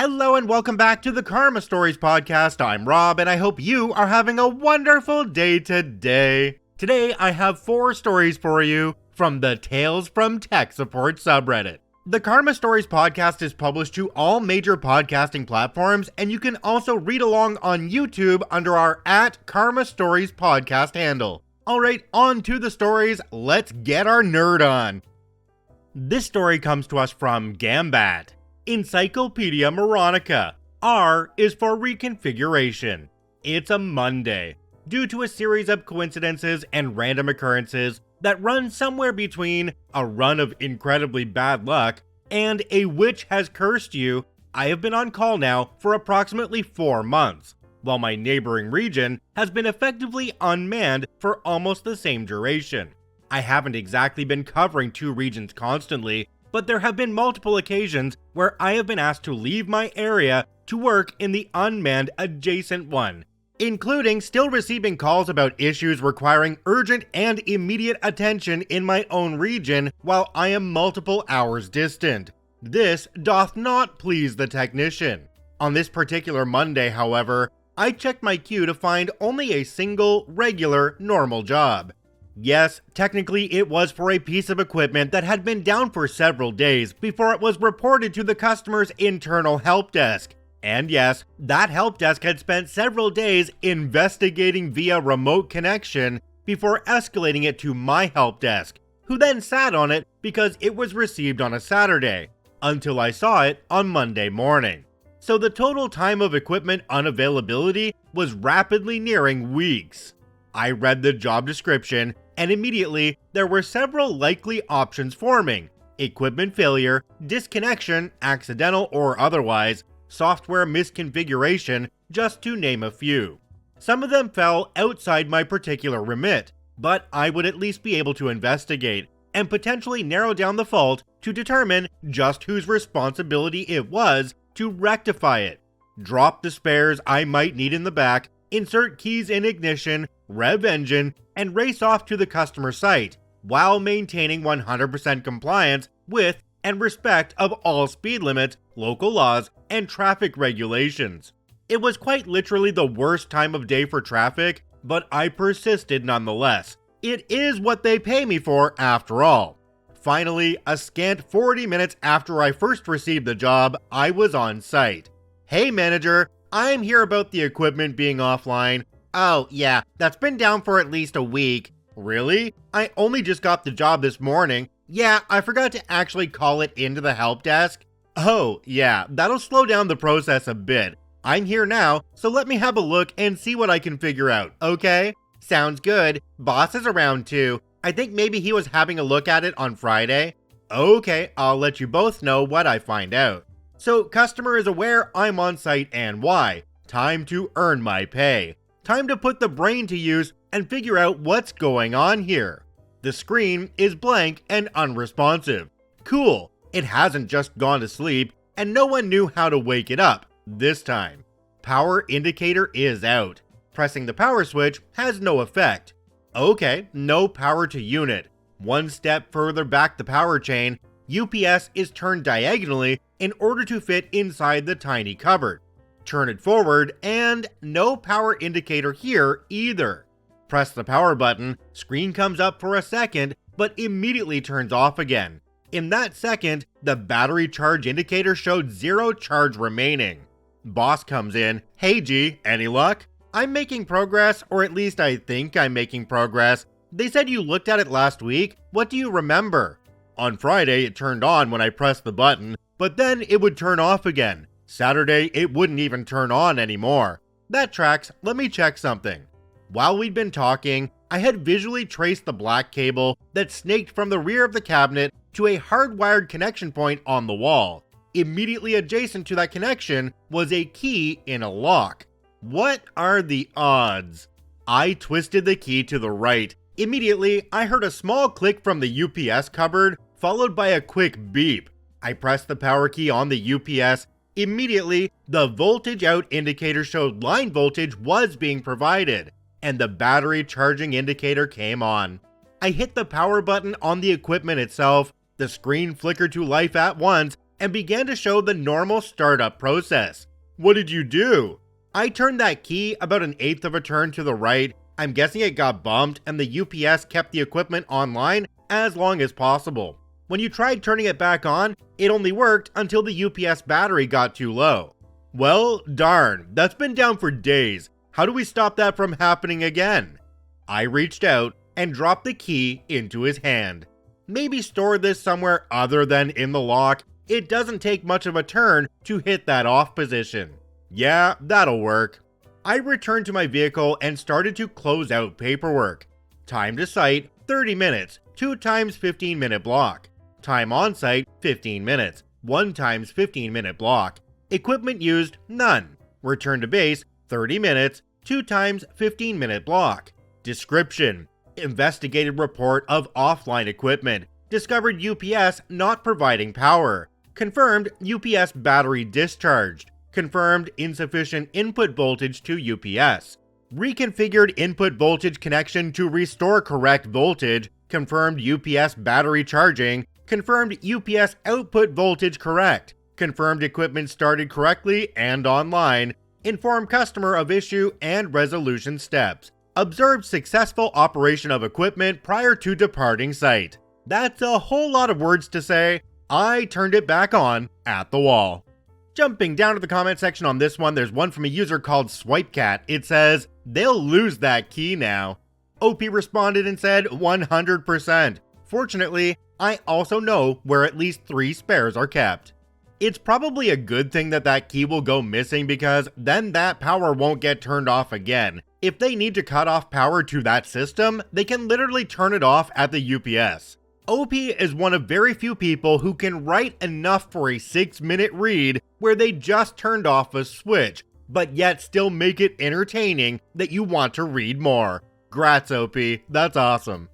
Hello and welcome back to the Karma Stories podcast. I'm Rob and I hope you are having a wonderful day today. Today I have 4 stories for you from the Tales from Tech Support subreddit. The Karma Stories podcast is published to all major podcasting platforms, and you can also read along on YouTube under our @Karma Stories podcast handle. Alright, on to the stories, let's get our nerd on. This story comes to us from Gambat. Encyclopedia Moronica. R is for reconfiguration. It's a Monday. Due to a series of coincidences and random occurrences that run somewhere between a run of incredibly bad luck and a witch has cursed you, I have been on call now for approximately 4 months, while my neighboring region has been effectively unmanned for almost the same duration. I haven't exactly been covering 2 regions constantly, but there have been multiple occasions where I have been asked to leave my area to work in the unmanned adjacent one, including still receiving calls about issues requiring urgent and immediate attention in my own region while I am multiple hours distant. This doth not please the technician. On this particular Monday, however, I checked my queue to find only a single, regular, normal job. Yes, technically it was for a piece of equipment that had been down for several days before it was reported to the customer's internal help desk. And yes, that help desk had spent several days investigating via remote connection before escalating it to my help desk, who then sat on it because it was received on a Saturday, until I saw it on Monday morning. So the total time of equipment unavailability was rapidly nearing weeks. I read the job description, and immediately there were several likely options forming: equipment failure, disconnection, accidental or otherwise, software misconfiguration, just to name a few. Some of them fell outside my particular remit, but I would at least be able to investigate and potentially narrow down the fault to determine just whose responsibility it was to rectify it. Drop the spares I might need in the back, insert keys in ignition, rev engine, and race off to the customer site, while maintaining 100% compliance with and respect of all speed limits, local laws, and traffic regulations. It was quite literally the worst time of day for traffic, but I persisted nonetheless. It is what they pay me for after all. Finally, a scant 40 minutes after I first received the job, I was on site. "Hey manager, I'm here about the equipment being offline." "Oh yeah, that's been down for at least a week." "Really? I only just got the job this morning." "Yeah, I forgot to actually call it into the help desk." "Oh yeah, that'll slow down the process a bit. I'm here now, so let me have a look and see what I can figure out, okay?" "Sounds good. Boss is around too. I think maybe he was having a look at it on Friday." "Okay, I'll let you both know what I find out." So customer is aware I'm on site and why. Time to earn my pay. Time to put the brain to use and figure out what's going on here. The screen is blank and unresponsive. Cool, it hasn't just gone to sleep and no one knew how to wake it up this time. Power indicator is out. Pressing the power switch has no effect. Okay, no power to unit. One step further back the power chain, UPS is turned diagonally in order to fit inside the tiny cupboard. Turn it forward and no power indicator here either. Press the power button, screen comes up for a second, but immediately turns off again. In that second, the battery charge indicator showed 0 charge remaining. Boss comes in. "Hey G, any luck?" "I'm making progress, or at least I think I'm making progress. They said you looked at it last week. What do you remember?" "On Friday it turned on when I pressed the button, but then it would turn off again. Saturday it wouldn't even turn on anymore." "That tracks, let me check something." While we'd been talking, I had visually traced the black cable that snaked from the rear of the cabinet to a hardwired connection point on the wall. Immediately adjacent to that connection was a key in a lock. What are the odds? I twisted the key to the right. Immediately, I heard a small click from the UPS cupboard, followed by a quick beep. I pressed the power key on the UPS. Immediately, the voltage out indicator showed line voltage was being provided, and the battery charging indicator came on. I hit the power button on the equipment itself, the screen flickered to life at once, and began to show the normal startup process. What did you do? I turned that key about 1/8 of a turn to the right. I'm guessing it got bumped and the UPS kept the equipment online as long as possible. When you tried turning it back on, it only worked until the UPS battery got too low. Well, darn, that's been down for days. How do we stop that from happening again? I reached out and dropped the key into his hand. Maybe store this somewhere other than in the lock. It doesn't take much of a turn to hit that off position. Yeah, that'll work. I returned to my vehicle and started to close out paperwork. Time to site, 30 minutes, 2 times 15-minute block. Time on site, 15 minutes, 1 times 15-minute block. Equipment used, none. Return to base, 30 minutes, 2 times 15-minute block. Description: investigated report of offline equipment. Discovered UPS not providing power. Confirmed UPS battery discharged. Confirmed insufficient input voltage to UPS. Reconfigured input voltage connection to restore correct voltage. Confirmed UPS battery charging. Confirmed UPS output voltage correct. Confirmed equipment started correctly and online. Inform customer of issue and resolution steps. Observed successful operation of equipment prior to departing site. That's a whole lot of words to say. I turned it back on at the wall. Jumping down to the comment section on this one, there's one from a user called SwipeCat. It says, "They'll lose that key now." OP responded and said 100%. Fortunately, I also know where at least 3 spares are kept. It's probably a good thing that that key will go missing, because then that power won't get turned off again. If they need to cut off power to that system, they can literally turn it off at the UPS. OP is one of very few people who can write enough for a 6-minute read where they just turned off a switch, but yet still make it entertaining that you want to read more. Grats, OP, that's awesome.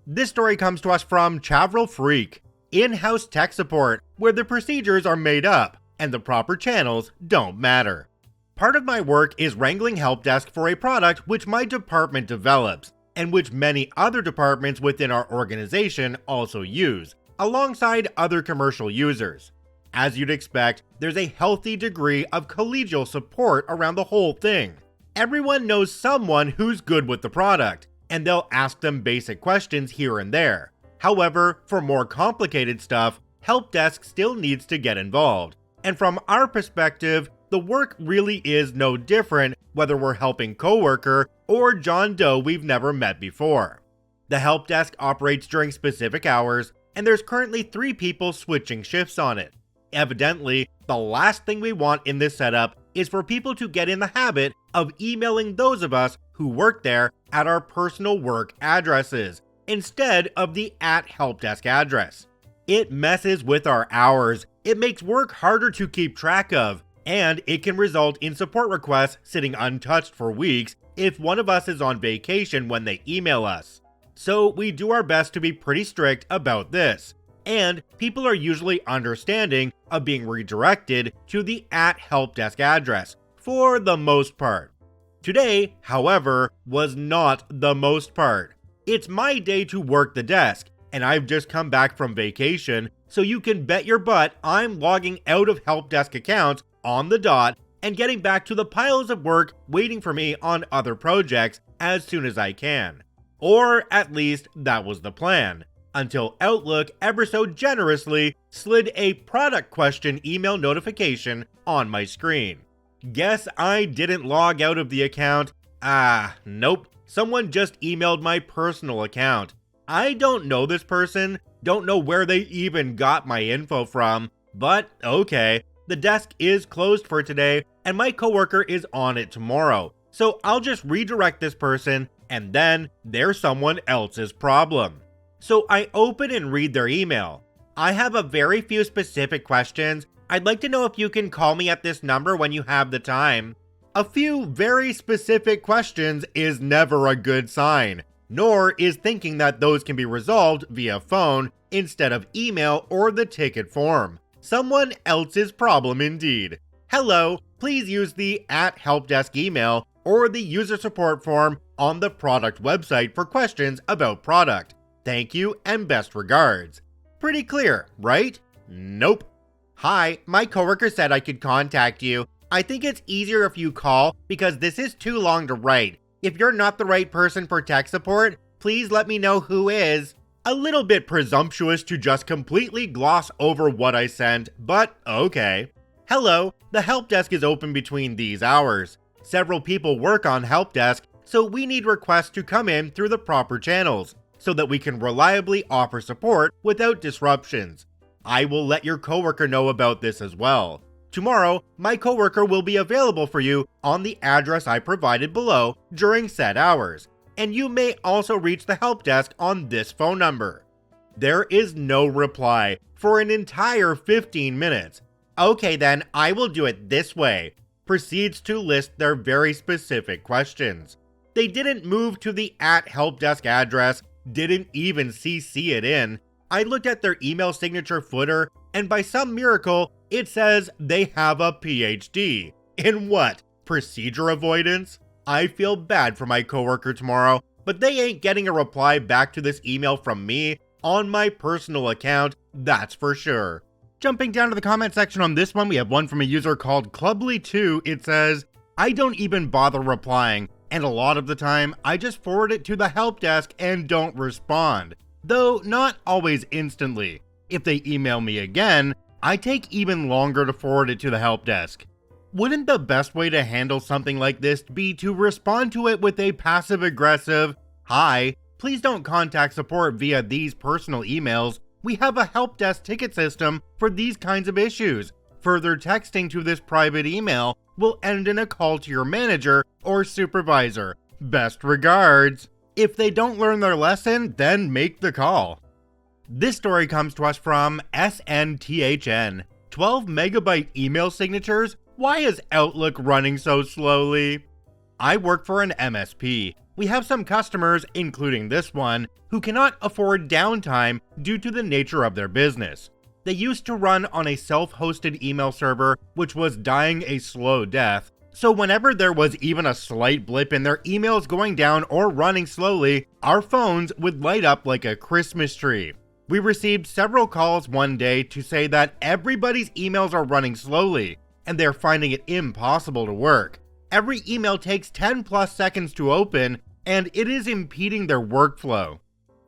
This story comes to us from Chavril Freak. In-house tech support, where the procedures are made up and the proper channels don't matter. Part of my work is wrangling help desk for a product which my department develops, and which many other departments within our organization also use, alongside other commercial users. As you'd expect, there's a healthy degree of collegial support around the whole thing. Everyone knows someone who's good with the product, and they'll ask them basic questions here and there. However, for more complicated stuff, help desk still needs to get involved. And from our perspective, the work really is no different whether we're helping coworker or John Doe we've never met before. The help desk operates during specific hours, and there's currently 3 people switching shifts on it. Evidently, the last thing we want in this setup is for people to get in the habit of emailing those of us who work there at our personal work addresses, instead of the @helpdesk address. It messes with our hours, it makes work harder to keep track of, and it can result in support requests sitting untouched for weeks if one of us is on vacation when they email us. So we do our best to be pretty strict about this, and people are usually understanding of being redirected to the @helpdesk address, for the most part. Today, however, was not the most part. It's my day to work the desk, and I've just come back from vacation, so you can bet your butt I'm logging out of help desk accounts on the dot and getting back to the piles of work waiting for me on other projects as soon as I can. Or at least that was the plan, until Outlook ever so generously slid a product question email notification on my screen. Guess I didn't log out of the account. Nope. Someone just emailed my personal account. I don't know this person, don't know where they even got my info from, but okay. The desk is closed for today, and my coworker is on it tomorrow, so I'll just redirect this person, and then they're someone else's problem. So I open and read their email. I have a very few specific questions. I'd like to know if you can call me at this number when you have the time. A few very specific questions is never a good sign, nor is thinking that those can be resolved via phone instead of email or the ticket form. Someone else's problem indeed. Hello, please use the @helpdesk email or the user support form on the product website for questions about product. Thank you and best regards. Pretty clear, right? Nope. Hi, my coworker said I could contact you. I think it's easier if you call because this is too long to write. If you're not the right person for tech support, please let me know who is. A little bit presumptuous to just completely gloss over what I sent, but okay. Hello, the help desk is open between these hours. Several people work on help desk, so we need requests to come in through the proper channels so that we can reliably offer support without disruptions. I will let your coworker know about this as well. Tomorrow, my coworker will be available for you on the address I provided below during said hours, and you may also reach the help desk on this phone number. There is no reply for an entire 15 minutes. Okay then, I will do it this way. Proceeds to list their very specific questions. They didn't move to the @helpdesk address, didn't even CC it in. I looked at their email signature footer, and by some miracle, it says they have a PhD. In what? Procedure avoidance? I feel bad for my coworker tomorrow, but they ain't getting a reply back to this email from me on my personal account, that's for sure. Jumping down to the comment section on this one, we have one from a user called Clubly2. It says, I don't even bother replying, and a lot of the time, I just forward it to the help desk and don't respond. Though not always instantly. If they email me again, I take even longer to forward it to the help desk. Wouldn't the best way to handle something like this be to respond to it with a passive-aggressive, "Hi, please don't contact support via these personal emails. We have a help desk ticket system for these kinds of issues. Further texting to this private email will end in a call to your manager or supervisor. Best regards." If they don't learn their lesson, then make the call. This story comes to us from SNTHN. 12 megabyte email signatures? Why is Outlook running so slowly? I work for an MSP. We have some customers, including this one, who cannot afford downtime due to the nature of their business. They used to run on a self-hosted email server, which was dying a slow death. So whenever there was even a slight blip in their emails going down or running slowly, our phones would light up like a Christmas tree. We received several calls one day to say that everybody's emails are running slowly, and they're finding it impossible to work. Every email takes 10 plus seconds to open, and it is impeding their workflow.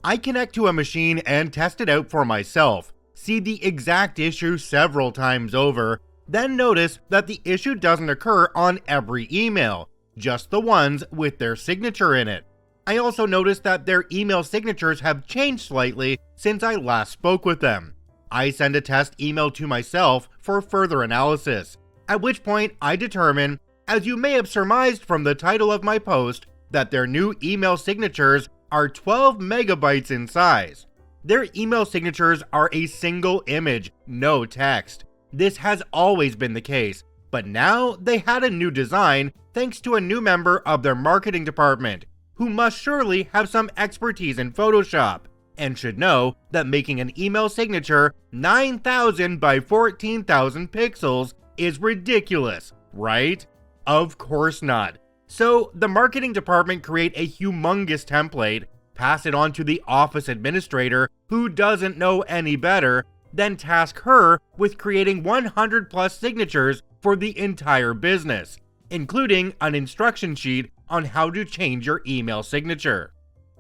I connect to a machine and test it out for myself, see the exact issue several times over, then notice that the issue doesn't occur on every email, just the ones with their signature in it. I also noticed that their email signatures have changed slightly since I last spoke with them. I send a test email to myself for further analysis, at which point I determine, as you may have surmised from the title of my post, that their new email signatures are 12 megabytes in size. Their email signatures are a single image, no text. This has always been the case, but now they had a new design thanks to a new member of their marketing department, who must surely have some expertise in Photoshop, and should know that making an email signature 9,000 by 14,000 pixels is ridiculous, right? Of course not. So the marketing department create a humongous template, pass it on to the office administrator who doesn't know any better, then task her with creating 100 plus signatures for the entire business, including an instruction sheet on how to change your email signature.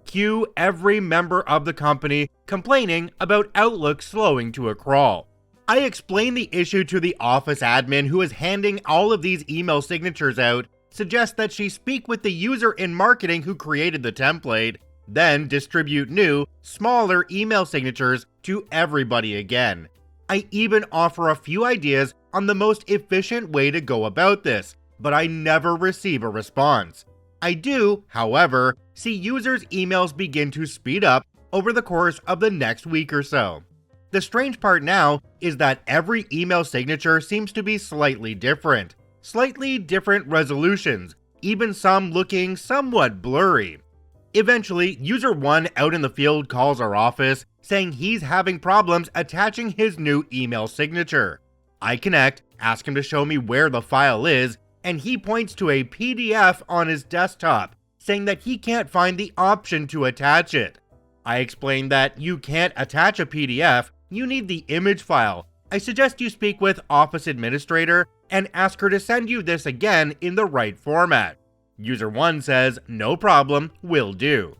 Cue every member of the company complaining about Outlook slowing to a crawl. I explain the issue to the office admin who is handing all of these email signatures out, suggest that she speak with the user in marketing who created the template, then distribute new, smaller email signatures to everybody again. I even offer a few ideas on the most efficient way to go about this, but I never receive a response. I do, however, see users' emails begin to speed up over the course of the next week or so. The strange part now is that every email signature seems to be slightly different resolutions, even some looking somewhat blurry. Eventually, user 1 out in the field calls our office, saying he's having problems attaching his new email signature. I connect, ask him to show me where the file is, and he points to a PDF on his desktop, saying that he can't find the option to attach it. I explain that you can't attach a PDF, you need the image file, I suggest you speak with Office Administrator and ask her to send you this again in the right format. User 1 says, no problem, will do.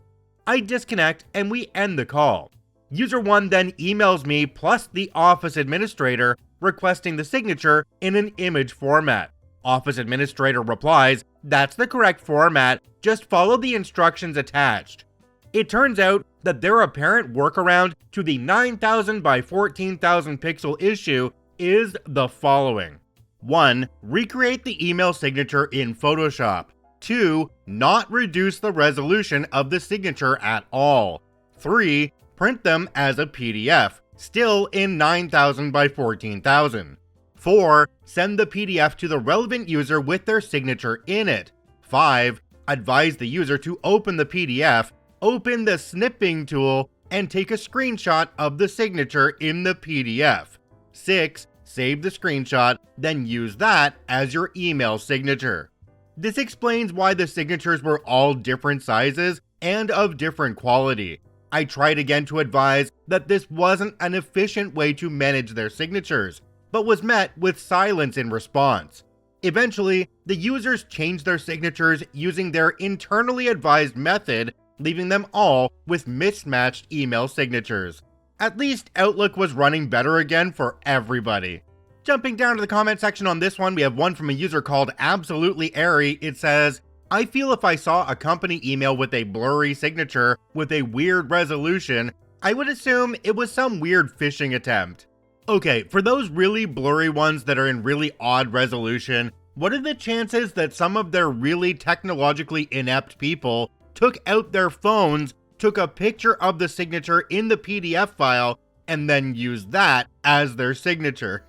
I disconnect and we end the call. User 1 then emails me plus the Office Administrator requesting the signature in an image format. Office Administrator replies, that's the correct format, just follow the instructions attached. It turns out that their apparent workaround to the 9,000 by 14,000 pixel issue is the following. 1. Recreate the email signature in Photoshop. 2. Not reduce the resolution of the signature at all. 3. Print them as a PDF, still in 9,000 by 14,000. 4. Send the PDF to the relevant user with their signature in it. 5. Advise the user to open the PDF, open the snipping tool, and take a screenshot of the signature in the PDF. 6. Save the screenshot, then use that as your email signature. This explains why the signatures were all different sizes and of different quality. I tried again to advise that this wasn't an efficient way to manage their signatures, but was met with silence in response. Eventually, the users changed their signatures using their internally advised method, leaving them all with mismatched email signatures. At least Outlook was running better again for everybody. Jumping down to the comment section on this one, we have one from a user called Absolutely Airy. It says, I feel if I saw a company email with a blurry signature with a weird resolution, I would assume it was some weird phishing attempt. Okay, for those really blurry ones that are in really odd resolution, what are the chances that some of their really technologically inept people took out their phones, took a picture of the signature in the PDF file, and then used that as their signature?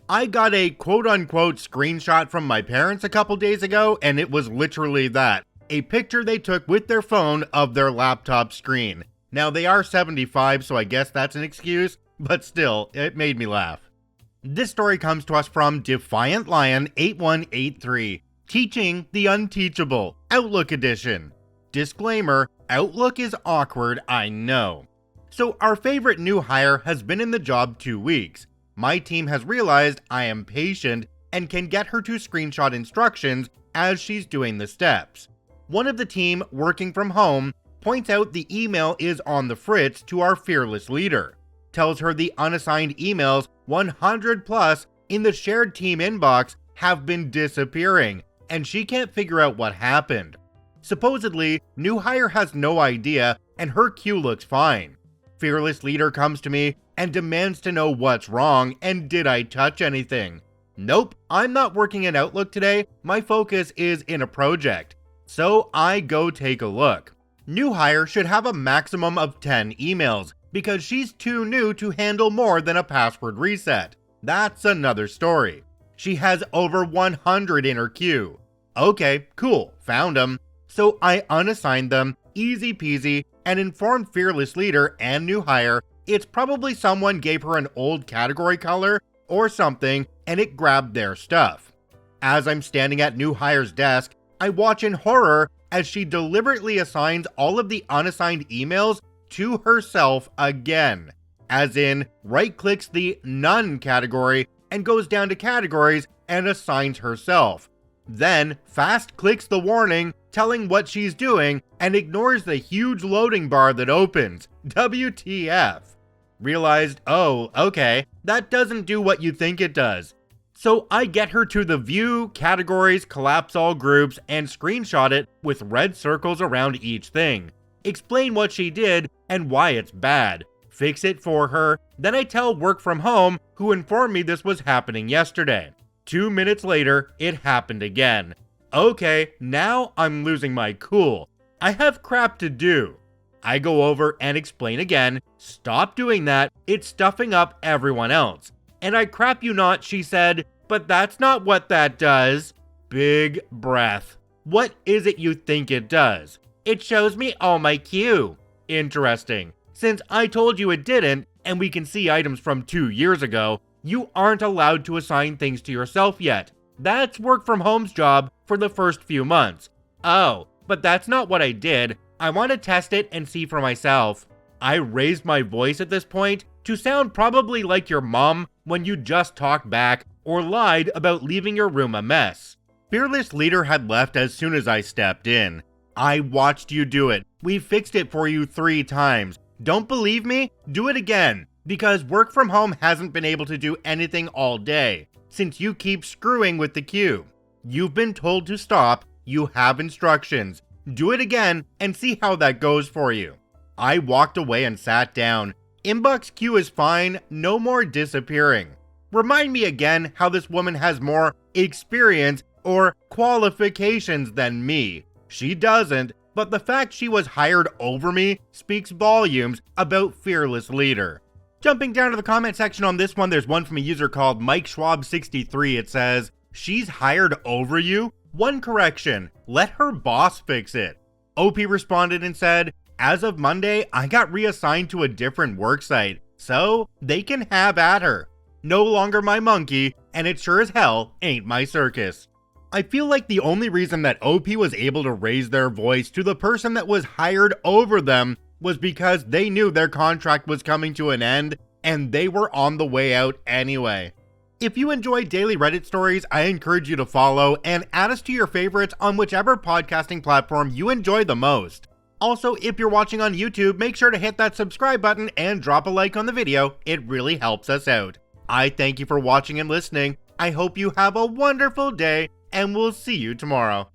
I got a quote-unquote screenshot from my parents a couple days ago, and it was literally that. A picture they took with their phone of their laptop screen. Now, they are 75, so I guess that's an excuse, but still, it made me laugh. This story comes to us from Defiant Lion 8183, Teaching the Unteachable, Outlook Edition. Disclaimer, Outlook is awkward, I know. So our favorite new hire has been in the job 2 weeks. My team has realized I am patient and can get her to screenshot instructions as she's doing the steps. One of the team, working from home, points out the email is on the fritz to our fearless leader, tells her the unassigned emails 100 plus in the shared team inbox have been disappearing, and she can't figure out what happened. Supposedly, new hire has no idea and her queue looks fine. Fearless leader comes to me and demands to know what's wrong and did I touch anything. Nope, I'm not working in Outlook today, my focus is in a project. So I go take a look. New hire should have a maximum of 10 emails because she's too new to handle more than a password reset. That's another story. She has over 100 in her queue. Okay, cool, found them. So I unassigned them, easy peasy, and informed fearless leader and new hire it's probably someone gave her an old category color or something and it grabbed their stuff. As I'm standing at new hire's desk, I watch in horror as she deliberately assigns all of the unassigned emails to herself again. As in, right-clicks the None category and goes down to categories and assigns herself. Then fast-clicks the warning telling what she's doing and ignores the huge loading bar that opens. WTF. Realized, oh, okay, that doesn't do what you think it does. So I get her to the view, categories, collapse all groups, and screenshot it with red circles around each thing. Explain what she did and why it's bad. Fix it for her. Then I tell work from home, who informed me this was happening yesterday. 2 minutes later, it happened again. Okay, now I'm losing my cool. I have crap to do. I go over and explain again, stop doing that, it's stuffing up everyone else. And I crap you not, she said, but that's not what that does. Big breath. What is it you think it does? It shows me all my queue. Interesting. Since I told you it didn't, and we can see items from 2 years ago, you aren't allowed to assign things to yourself yet. That's work from home's job for the first few months. Oh, but that's not what I did. I want to test it and see for myself. I raised my voice at this point to sound probably like your mom when you just talked back or lied about leaving your room a mess. Fearless Leader had left as soon as I stepped in. I watched you do it. We fixed it for you 3 times. Don't believe me? Do it again. Because work from home hasn't been able to do anything all day, since you keep screwing with the queue. You've been told to stop. You have instructions. Do it again and see how that goes for you. I walked away and sat down. Inbox queue is fine, no more disappearing. Remind me again how this woman has more experience or qualifications than me. She doesn't, but the fact she was hired over me speaks volumes about Fearless Leader. Jumping down to the comment section on this one, there's one from a user called Mike Schwab 63. It says, "She's hired over you? One correction, let her boss fix it." OP responded and said, "As of Monday, I got reassigned to a different worksite, so they can have at her. No longer my monkey, and it sure as hell ain't my circus." I feel like the only reason that OP was able to raise their voice to the person that was hired over them was because they knew their contract was coming to an end, and they were on the way out anyway. If you enjoy daily Reddit stories, I encourage you to follow and add us to your favorites on whichever podcasting platform you enjoy the most. Also, if you're watching on YouTube, make sure to hit that subscribe button and drop a like on the video. It really helps us out. I thank you for watching and listening. I hope you have a wonderful day, and we'll see you tomorrow.